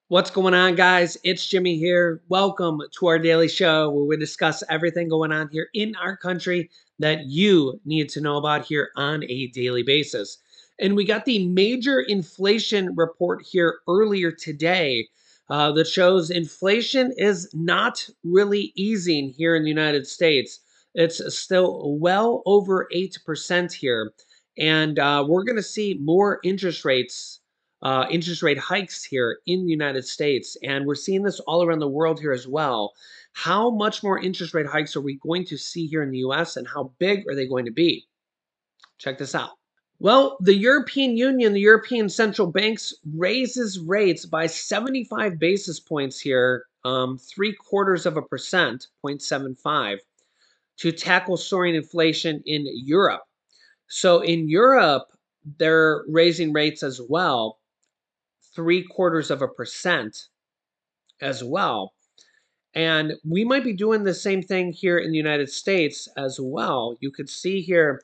What's going on, guys? It's Jimmy here. Welcome to our daily show where we discuss everything going on here in our country that you need to know about here on a daily basis. And we got the major inflation report here earlier today that shows inflation is not really easing here in the United States. It's still well over 8% here. And we're going to see more interest rate hikes here in the United States. And we're seeing this all around the world here as well. How much more interest rate hikes are we going to see here in the US and how big are they going to be? Check this out. Well, the European Union, the European Central Banks raises rates by 75 basis points here, 0.75%, 0.75, to tackle soaring inflation in Europe. So in Europe, they're raising rates as well, 0.75% as well. And we might be doing the same thing here in the United States as well. You could see here,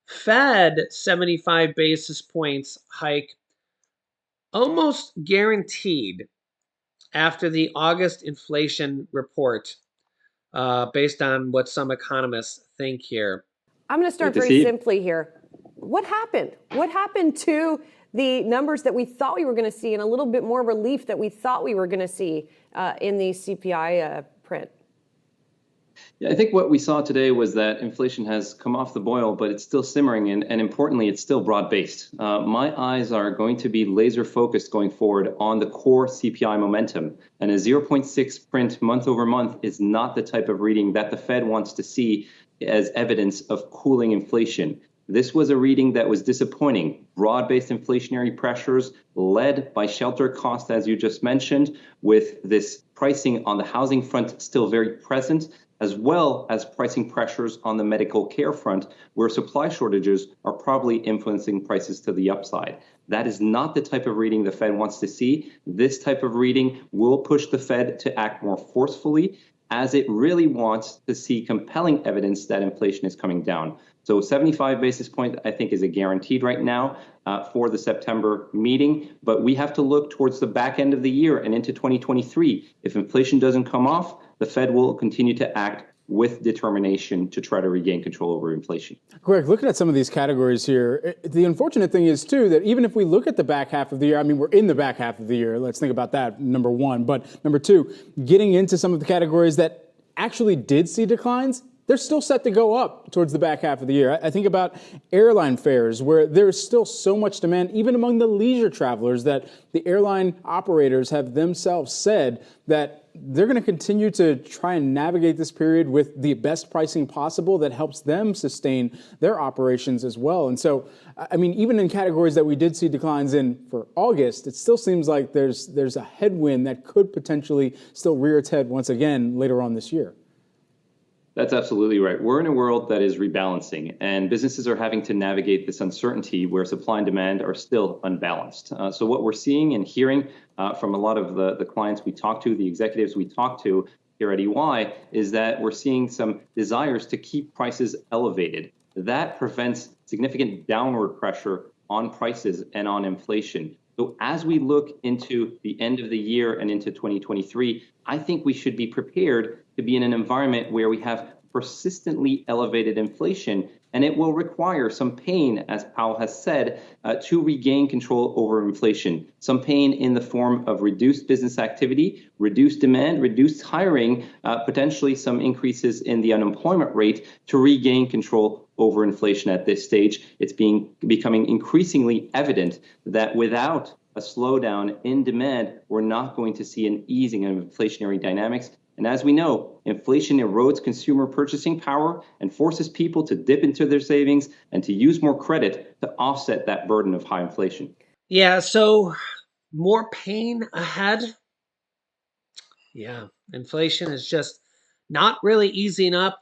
Fed 75 basis points hike almost guaranteed after the August inflation report, based on what some economists think here. I'm going to start very simply here. What happened? What happened to the numbers that we thought we were going to see and a little bit more relief that we thought we were going to see in the CPI print? Yeah, I think what we saw today was that inflation has come off the boil, but it's still simmering, and importantly, it's still broad-based. My eyes are going to be laser focused going forward on the core CPI momentum, and a 0.6 print month over month is not the type of reading that the Fed wants to see as evidence of cooling inflation. This was a reading that was disappointing. Broad-based inflationary pressures led by shelter costs, as you just mentioned, with this pricing on the housing front still very present, as well as pricing pressures on the medical care front, where supply shortages are probably influencing prices to the upside. That is not the type of reading the Fed wants to see. This type of reading will push the Fed to act more forcefully, as it really wants to see compelling evidence that inflation is coming down. So 75 basis points, I think, is a guaranteed right now for the September meeting. But we have to look towards the back end of the year and into 2023. If inflation doesn't come off, the Fed will continue to act with determination to try to regain control over inflation. Greg, looking at some of these categories here, the unfortunate thing is, too, that even if we look at the back half of the year, I mean, we're in the back half of the year. Let's think about that, number one. But number two, getting into some of the categories that actually did see declines, they're still set to go up towards the back half of the year. I think about airline fares, where there's still so much demand, even among the leisure travelers, that the airline operators have themselves said that they're going to continue to try and navigate this period with the best pricing possible that helps them sustain their operations as well. And so, I mean, even in categories that we did see declines in for August, it still seems like there's a headwind that could potentially still rear its head once again later on this year. That's absolutely right. We're in a world that is rebalancing, and businesses are having to navigate this uncertainty where supply and demand are still unbalanced. So what we're seeing and hearing from a lot of the clients we talk to, the executives we talk to here at EY, is that we're seeing some desires to keep prices elevated. That prevents significant downward pressure on prices and on inflation. So as we look into the end of the year and into 2023, I think we should be prepared to be in an environment where we have persistently elevated inflation, and it will require some pain, as Powell has said, to regain control over inflation. Some pain in the form of reduced business activity, reduced demand, reduced hiring, potentially some increases in the unemployment rate to regain control over inflation at this stage. It's becoming increasingly evident that without a slowdown in demand, we're not going to see an easing of inflationary dynamics. And as we know, inflation erodes consumer purchasing power and forces people to dip into their savings and to use more credit to offset that burden of high inflation. Yeah, so more pain ahead. Yeah, inflation is just not really easing up.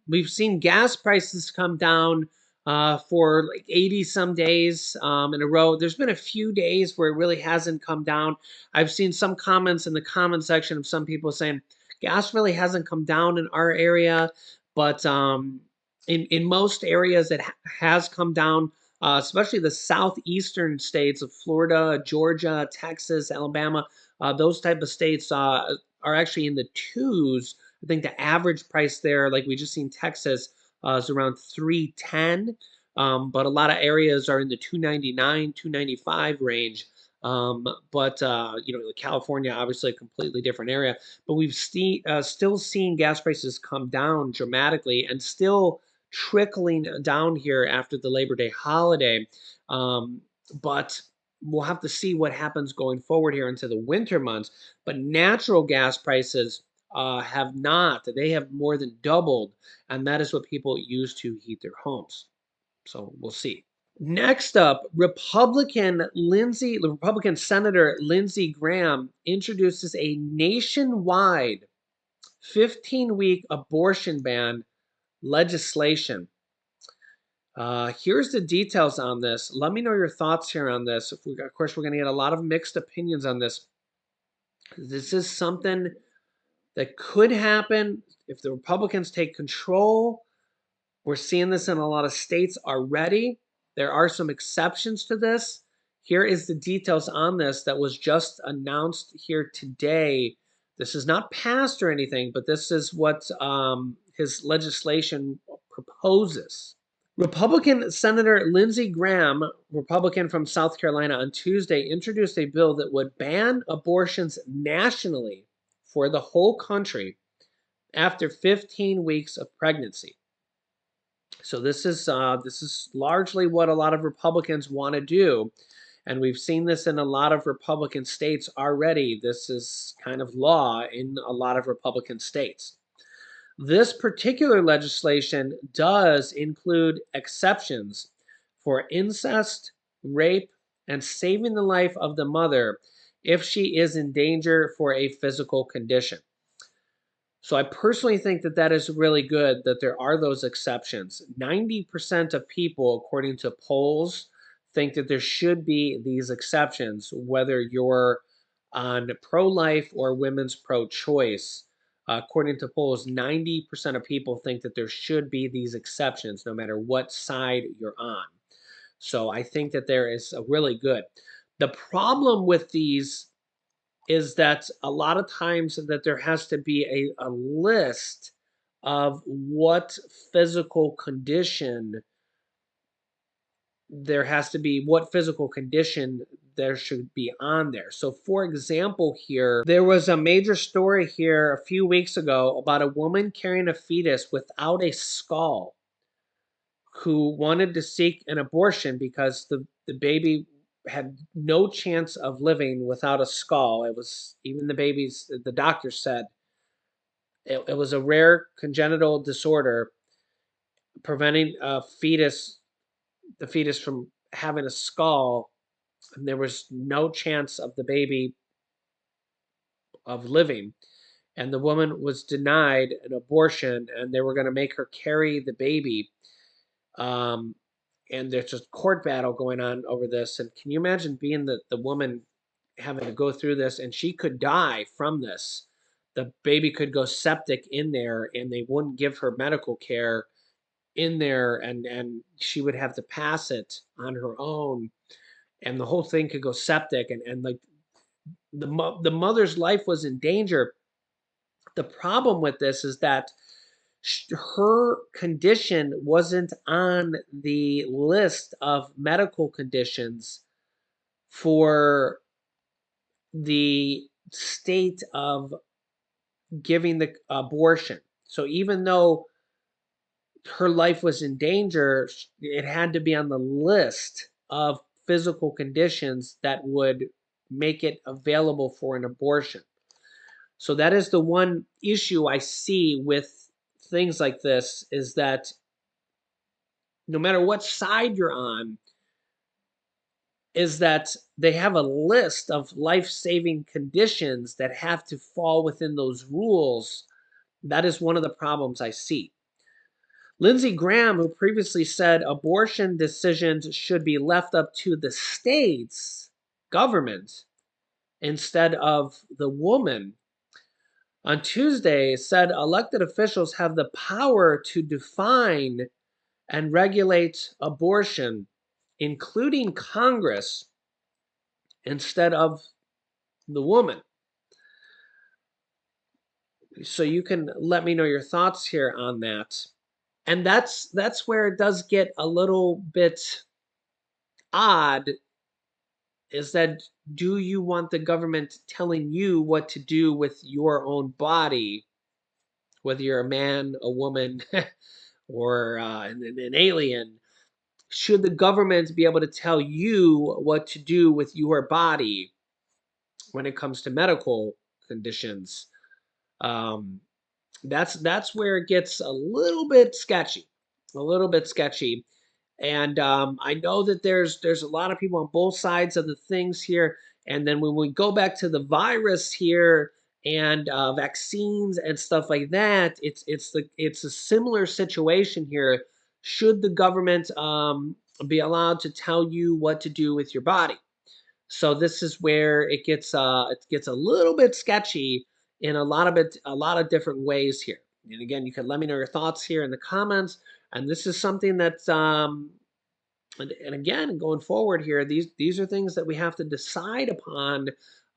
We've seen gas prices come down for like 80 some days in a row. There's been a few days where it really hasn't come down. I've seen some comments in the comment section of some people saying gas really hasn't come down in our area, but in most areas it has come down especially the southeastern states of Florida, Georgia, Texas, Alabama. Those type of states are actually in the twos. I think the average price there, like we just seen Texas, is around 310. But a lot of areas are in the 299, 295 range. But California, obviously a completely different area. But we've still seen gas prices come down dramatically and still trickling down here after the Labor Day holiday. But we'll have to see what happens going forward here into the winter months. But natural gas prices have not. They have more than doubled, and that is what people use to heat their homes. So we'll see. Next up, Republican Senator Lindsey Graham introduces a nationwide 15-week abortion ban legislation. Here's the details on this. Let me know your thoughts here on this. Of course, we're going to get a lot of mixed opinions on this. This is something that could happen if the Republicans take control. We're seeing this in a lot of states already. There are some exceptions to this. Here is the details on this that was just announced here today. This is not passed or anything, but this is what his legislation proposes. Republican Senator Lindsey Graham, Republican from South Carolina, on Tuesday introduced a bill that would ban abortions nationally for the whole country after 15 weeks of pregnancy. So this is largely what a lot of Republicans want to do, and we've seen this in a lot of Republican states already. This is kind of law in a lot of Republican states. This particular legislation does include exceptions for incest, rape, and saving the life of the mother if she is in danger for a physical condition. So I personally think that that is really good that there are those exceptions. 90% of people, according to polls, think that there should be these exceptions, whether you're on pro-life or women's pro-choice. According to polls, 90% of people think that there should be these exceptions, no matter what side you're on. So I think that there is a really good. The problem with these is that a lot of times that there has to be a list of what physical condition what physical condition there should be on there. So for example, here, there was a major story here a few weeks ago about a woman carrying a fetus without a skull who wanted to seek an abortion because the baby had no chance of living without a skull. It was even the doctor said it was a rare congenital disorder preventing the fetus from having a skull, and there was no chance of the baby of living. And the woman was denied an abortion, and they were going to make her carry the baby. Um, and there's a court battle going on over this. And can you imagine being the woman having to go through this, and she could die from this? The baby could go septic in there, and they wouldn't give her medical care in there, and she would have to pass it on her own, and the whole thing could go septic, and like the mother's life was in danger. The problem with this is that her condition wasn't on the list of medical conditions for the state of giving the abortion. So even though her life was in danger, it had to be on the list of physical conditions that would make it available for an abortion. So that is the one issue I see with things like this, is that no matter what side you're on, is that they have a list of life-saving conditions that have to fall within those rules. That is one of the problems I see. Lindsey Graham, who previously said abortion decisions should be left up to the state's government instead of the woman, on Tuesday said elected officials have the power to define and regulate abortion including Congress, instead of the woman. So you can let me know your thoughts here on that. And that's where it does get a little bit odd, is that do you want the government telling you what to do with your own body, whether you're a man, a woman, or an alien? Should the government be able to tell you what to do with your body when it comes to medical conditions? Um, that's where it gets a little bit sketchy, a little bit sketchy. And I know that there's a lot of people on both sides of the things here. And then when we go back to the virus here and vaccines and stuff like that, it's a similar situation here. Should the government be allowed to tell you what to do with your body? So this is where it gets a little bit sketchy in a lot of different ways here. And again, you can let me know your thoughts here in the comments. And this is something that's and again, going forward here, these are things that we have to decide upon,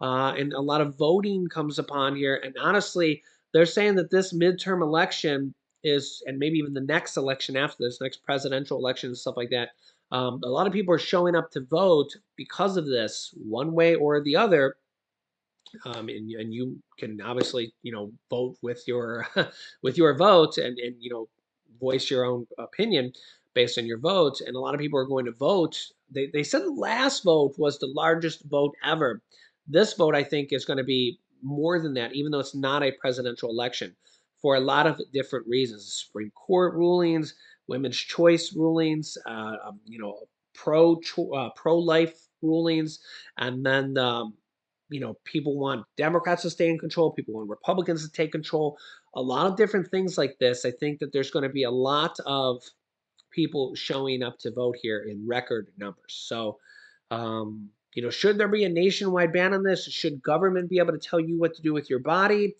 and a lot of voting comes upon here. And honestly, they're saying that this midterm election is, and maybe even the next election after this, next presidential election and stuff like that. A lot of people are showing up to vote because of this, one way or the other. And you can obviously, vote with your with your vote, and voice your own opinion based on your vote. And a lot of people are going to vote. They said the last vote was the largest vote ever. This vote, I think, is going to be more than that, even though it's not a presidential election, for a lot of different reasons. Supreme Court rulings, women's choice rulings, pro life rulings, and then people want Democrats to stay in control. People want Republicans to take control. A lot of different things like this. I think that there's going to be a lot of people showing up to vote here in record numbers. So, should there be a nationwide ban on this? Should government be able to tell you what to do with your body?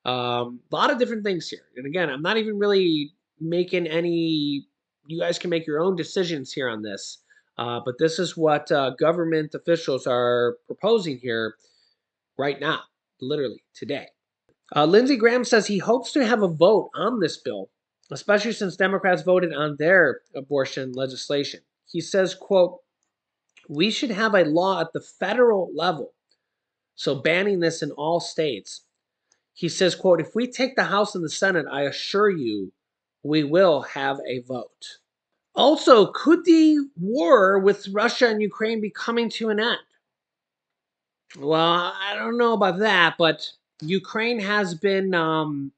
A lot of different things here. And again, I'm not even really making any. You guys can make your own decisions here on this. But this is what government officials are proposing here right now, literally today. Lindsey Graham says he hopes to have a vote on this bill, especially since Democrats voted on their abortion legislation. He says, quote, "We should have a law at the federal level, so banning this in all states." He says, quote, "If we take the House and the Senate, I assure you we will have a vote." Also, could the war with Russia and Ukraine be coming to an end? Well, I don't know about that, but Ukraine has been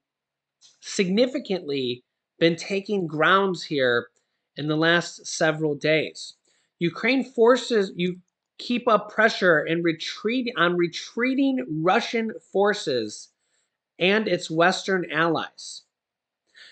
significantly been taking grounds here in the last several days. Ukraine forces you keep up pressure and retreating Russian forces and its Western allies.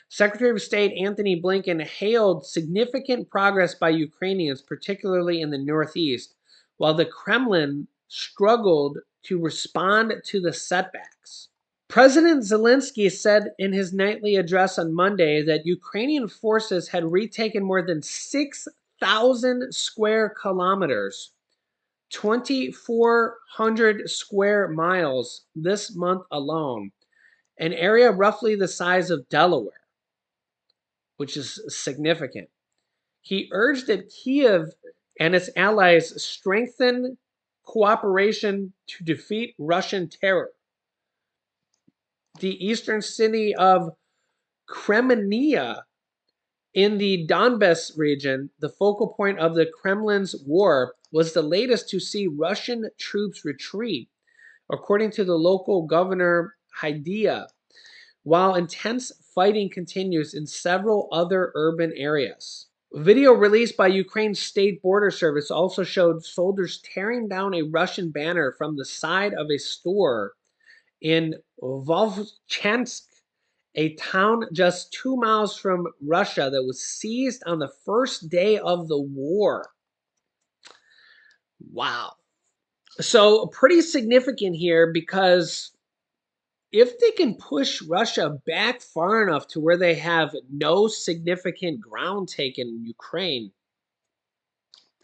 Secretary of State Antony Blinken hailed significant progress by Ukrainians, particularly in the Northeast, while the Kremlin struggled to respond to the setbacks. President Zelensky said in his nightly address on Monday that Ukrainian forces had retaken more than 6,000 square kilometers, 2,400 square miles this month alone, an area roughly the size of Delaware, which is significant. He urged that Kiev and its allies strengthen cooperation to defeat Russian terror. The eastern city of Kremennia in the Donbas region, the focal point of the Kremlin's war, was the latest to see Russian troops retreat, according to the local governor Haidia, while intense fighting continues in several other urban areas. Video released by Ukraine's State Border Service also showed soldiers tearing down a Russian banner from the side of a store in Volchansk, a town just 2 miles from Russia that was seized on the first day of the war. Wow. So pretty significant here, because if they can push Russia back far enough to where they have no significant ground taken in Ukraine,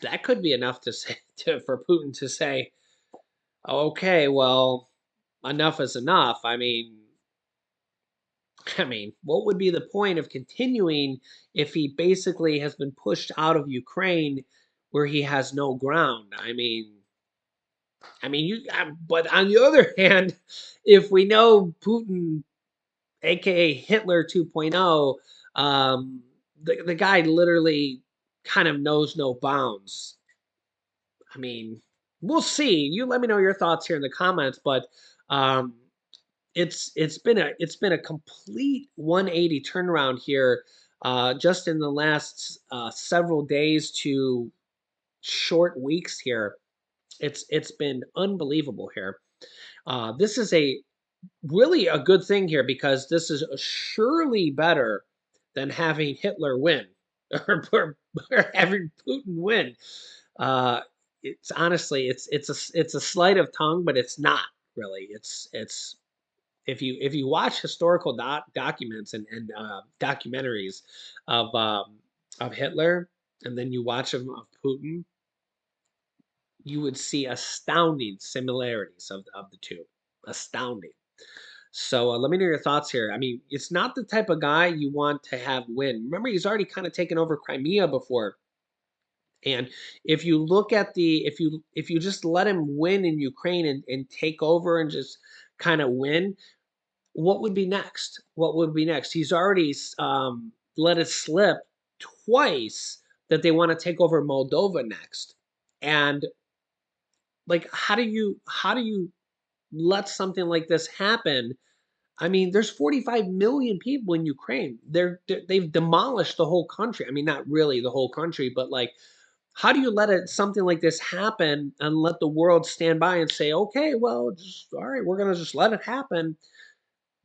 that could be enough to say for Putin to say, okay, well, enough is enough. I mean, what would be the point of continuing if he basically has been pushed out of Ukraine where he has no ground? But on the other hand, if we know Putin, aka Hitler 2.0, the guy literally kind of knows no bounds. I mean, we'll see. You let me know your thoughts here in the comments, but um, it's been a complete 180 turnaround here, just in the last several days to short weeks here. It's been unbelievable here. This is a really a good thing here because this is surely better than having Hitler win or having Putin win. Uh, it's honestly it's a sleight of tongue, but it's not really. It's if you watch historical documents and documentaries of um, of Hitler, and then you watch them of Putin, you would see astounding similarities of the two. Astounding. So let me know your thoughts here. I mean, it's not the type of guy you want to have win. Remember, he's already kind of taken over Crimea before. And if you look at if you just let him win in Ukraine and take over and just kind of win, what would be next? What would be next? He's already let it slip twice that they want to take over Moldova next. And like, how do you let something like this happen? I mean, there's 45 million people in Ukraine. They've demolished the whole country. I mean, not really the whole country, but like, how do you let something like this happen and let the world stand by and say, okay, well, just all right, we're gonna just let it happen?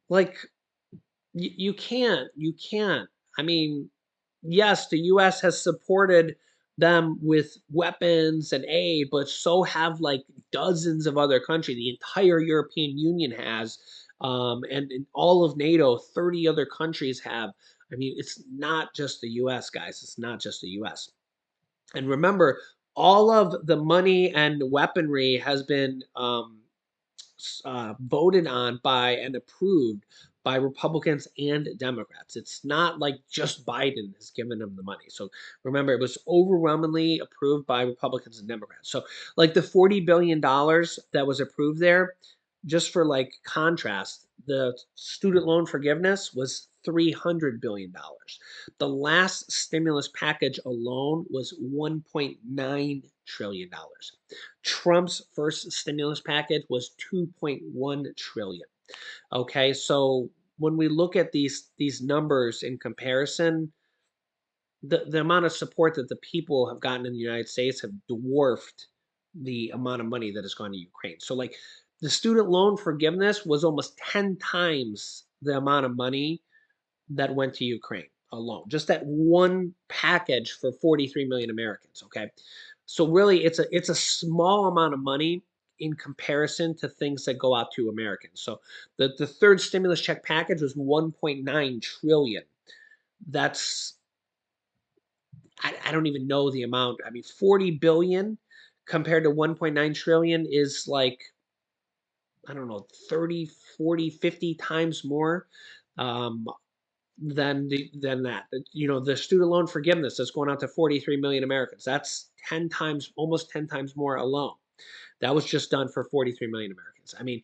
Like, you can't. I mean, yes, the US has supported them with weapons and aid, but so have like dozens of other countries. The entire European Union has, and all of NATO, 30 other countries have. I mean, it's not just the US, guys. It's not just the US. And remember, all of the money and weaponry has been voted on by and approved by Republicans and Democrats. It's not like just Biden has given them the money. So remember, it was overwhelmingly approved by Republicans and Democrats. So, like the $40 billion that was approved there, just for like contrast, the student loan forgiveness was $300 billion. The last stimulus package alone was $1.9 trillion. Trump's first stimulus package was 2.1 trillion. Okay, so when we look at these numbers in comparison, the amount of support that the people have gotten in the United States have dwarfed the amount of money that has gone to Ukraine. So like the student loan forgiveness was almost 10 times the amount of money that went to Ukraine alone. Just that one package for 43 million Americans, okay? So really it's a small amount of money in comparison to things that go out to Americans. So the third stimulus check package was 1.9 trillion. That's I don't even know the amount. I mean, 40 billion compared to 1.9 trillion is like, I don't know, 30, 40, 50 times more. Um, than that. The student loan forgiveness that's going out to 43 million Americans. That's 10 times, almost 10 times more alone. That was just done for 43 million Americans. I mean,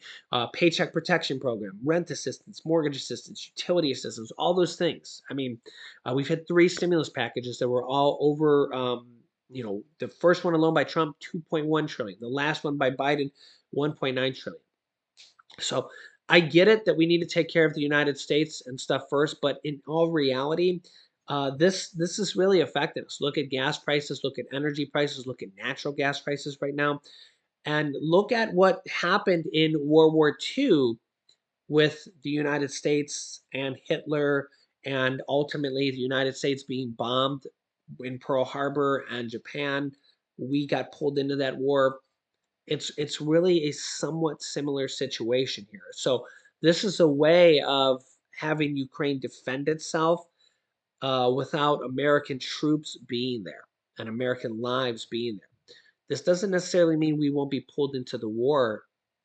paycheck protection program, rent assistance, mortgage assistance, utility assistance, all those things. I mean, we've had three stimulus packages that were all over. The first one alone by Trump, 2.1 trillion. The last one by Biden, 1.9 trillion. So I get it that we need to take care of the United States and stuff first, but in all reality, this is really affecting us. Look at gas prices, look at energy prices, look at natural gas prices right now, and look at what happened in World War II with the United States and Hitler, and ultimately the United States being bombed in Pearl Harbor and Japan. We got pulled into that war. It's really a somewhat similar situation here. So this is a way of having Ukraine defend itself without American troops being there. and American lives being there. This doesn't necessarily mean we won't be pulled into the war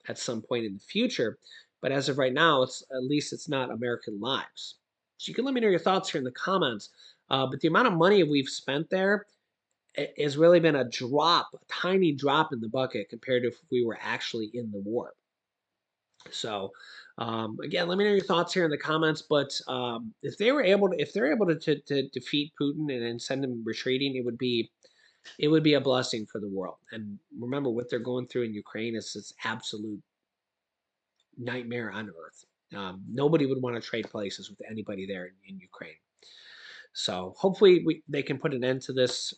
at some point in the future, but as of right now, at least it's not American lives. So you can let me know your thoughts here in the comments. But the amount of money we've spent there has really been a tiny drop in the bucket compared to if we were actually in the war. So, again, let me know your thoughts here in the comments. But if they're able to defeat Putin and send him retreating, it would be a blessing for the world. And remember, what they're going through in Ukraine is this absolute nightmare on earth. Nobody would want to trade places with anybody there in Ukraine. So hopefully they can put an end to this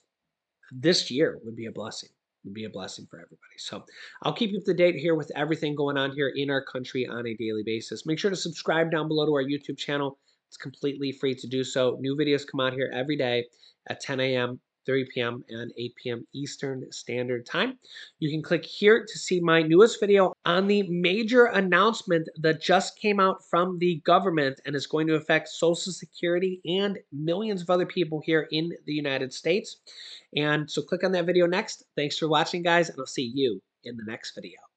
year. Would be a blessing. Would be a blessing for everybody. So I'll keep you up to date here with everything going on here in our country on a daily basis. Make sure to subscribe down below to our YouTube channel. It's completely free to do so. New videos come out here every day at 10 a.m., 3 p.m., and 8 p.m. Eastern Standard Time. You can click here to see my newest video on the major announcement that just came out from the government and is going to affect Social Security and millions of other people here in the United States. And so click on that video next. Thanks for watching, guys, and I'll see you in the next video.